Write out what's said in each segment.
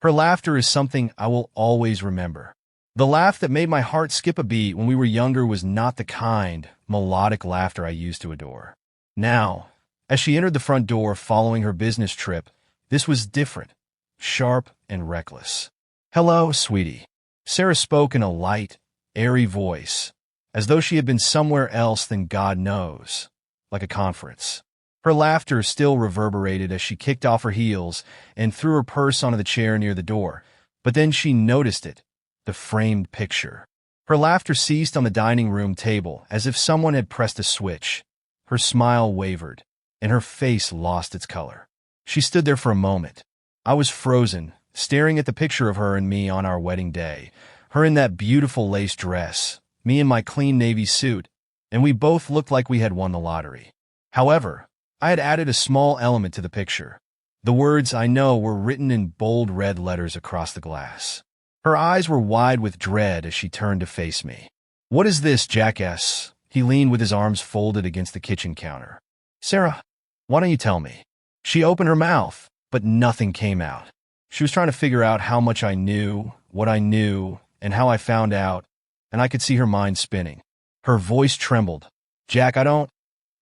Her laughter is something I will always remember. The laugh that made my heart skip a beat when we were younger was not the kind, melodic laughter I used to adore. Now, as she entered the front door following her business trip, this was different, sharp and reckless. "Hello, sweetie." Sarah spoke in a light, airy voice, as though she had been somewhere else than God knows, like a conference. Her laughter still reverberated as she kicked off her heels and threw her purse onto the chair near the door, but then she noticed it, the framed picture. Her laughter ceased on the dining room table as if someone had pressed a switch. Her smile wavered, and her face lost its color. She stood there for a moment. I was frozen, staring at the picture of her and me on our wedding day, her in that beautiful lace dress, me in my clean navy suit, and we both looked like we had won the lottery. However, I had added a small element to the picture. The words "I know" were written in bold red letters across the glass. Her eyes were wide with dread as she turned to face me. "What is this, jackass?" He leaned with his arms folded against the kitchen counter. "Sarah, why don't you tell me?" She opened her mouth, but nothing came out. She was trying to figure out how much I knew, what I knew, and how I found out, and I could see her mind spinning. Her voice trembled. "Jack, I don't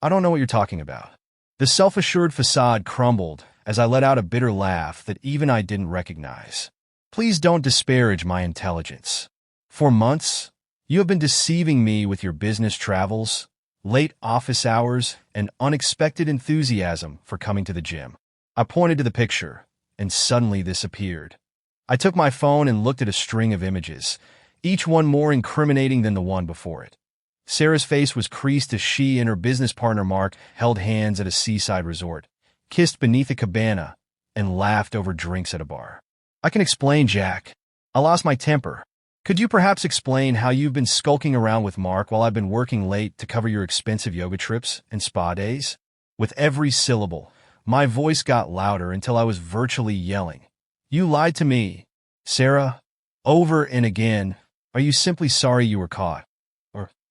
know what you're talking about." The self-assured facade crumbled as I let out a bitter laugh that even I didn't recognize. "Please don't disparage my intelligence. For months, you have been deceiving me with your business travels, late office hours, and unexpected enthusiasm for coming to the gym." I pointed to the picture, and suddenly this appeared. I took my phone and looked at a string of images, each one more incriminating than the one before it. Sarah's face was creased as she and her business partner Mark held hands at a seaside resort, kissed beneath a cabana, and laughed over drinks at a bar. "I can explain, Jack. I lost my temper. Could you perhaps explain how you've been skulking around with Mark while I've been working late to cover your expensive yoga trips and spa days?" With every syllable, my voice got louder until I was virtually yelling. "You lied to me, Sarah, over and again. Are you simply sorry you were caught?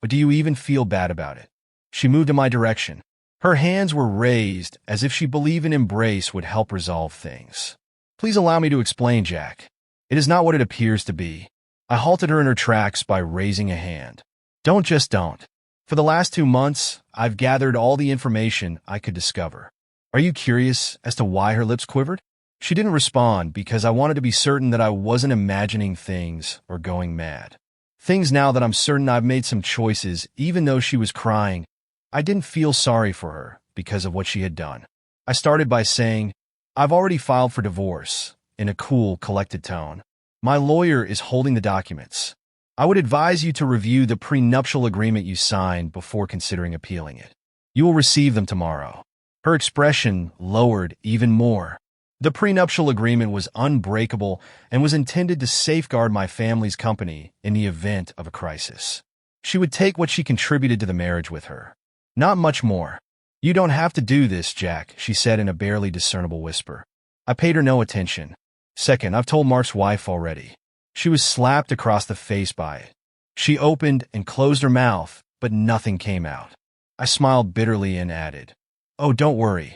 Or do you even feel bad about it?" She moved in my direction. Her hands were raised as if she believed an embrace would help resolve things. "Please allow me to explain, Jack. It is not what it appears to be." I halted her in her tracks by raising a hand. Don't. For the last 2 months, I've gathered all the information I could discover." Are you curious as to why her lips quivered? She didn't respond because I wanted to be certain that I wasn't imagining things or going mad. Things now that I'm certain I've made some choices, even though she was crying. I didn't feel sorry for her because of what she had done. I started by saying, "I've already filed for divorce," in a cool, collected tone. "My lawyer is holding the documents. I would advise you to review the prenuptial agreement you signed before considering appealing it. You will receive them tomorrow." Her expression lowered even more. The prenuptial agreement was unbreakable and was intended to safeguard my family's company in the event of a crisis. She would take what she contributed to the marriage with her. Not much more. "You don't have to do this, Jack," she said in a barely discernible whisper. I paid her no attention. "Second, I've told Mark's wife already." She was slapped across the face by it. She opened and closed her mouth, but nothing came out. I smiled bitterly and added, "Oh, don't worry."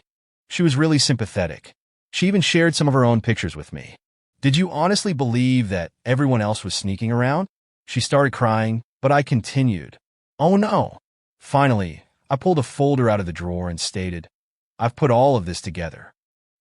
She was really sympathetic. She even shared some of her own pictures with me. "Did you honestly believe that everyone else was sneaking around?" She started crying, but I continued. "Oh no." Finally, I pulled a folder out of the drawer and stated, "I've put all of this together."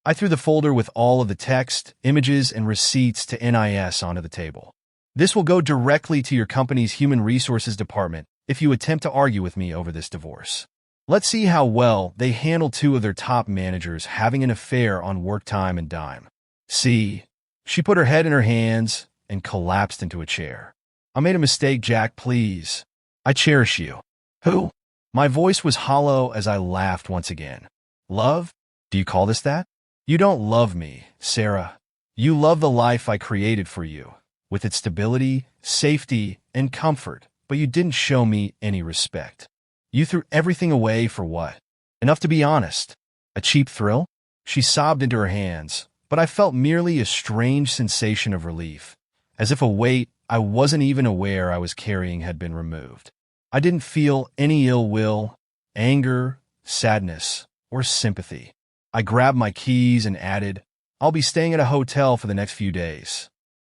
I threw the folder with all of the text, images, and receipts to NIS onto the table. "This will go directly to your company's human resources department if you attempt to argue with me over this divorce. Let's see how well they handle 2 of their top managers having an affair on work time and dime." "See?" She put her head in her hands and collapsed into a chair. "I made a mistake, Jack, please. I cherish you." "Who?" My voice was hollow as I laughed once again. "Love? Do you call this that? You don't love me, Sarah. You love the life I created for you, with its stability, safety, and comfort, but you didn't show me any respect. You threw everything away for what? Enough to be honest. A cheap thrill?" She sobbed into her hands, but I felt merely a strange sensation of relief, as if a weight I wasn't even aware I was carrying had been removed. I didn't feel any ill will, anger, sadness, or sympathy. I grabbed my keys and added, I'll be staying at a hotel for the next few days.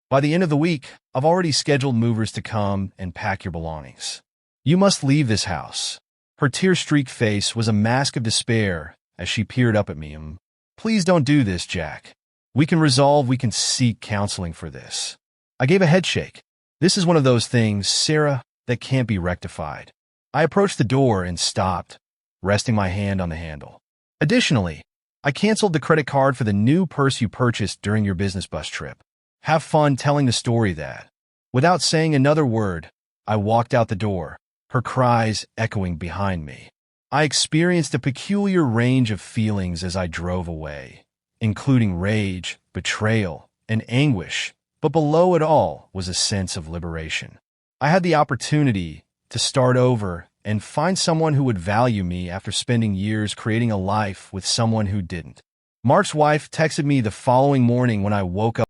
By the end of the week, I've already scheduled movers to come and pack your belongings. You must leave this house." Her tear-streaked face was a mask of despair as she peered up at me. "Please don't do this, Jack. We can seek counseling for this." I gave a headshake. "This is one of those things, Sarah, that can't be rectified." I approached the door and stopped, resting my hand on the handle. "Additionally, I canceled the credit card for the new purse you purchased during your business bus trip. Have fun telling the story that." Without saying another word, I walked out the door, her cries echoing behind me. I experienced a peculiar range of feelings as I drove away, including rage, betrayal, and anguish, but below it all was a sense of liberation. I had the opportunity to start over and find someone who would value me after spending years creating a life with someone who didn't. Mark's wife texted me the following morning when I woke up.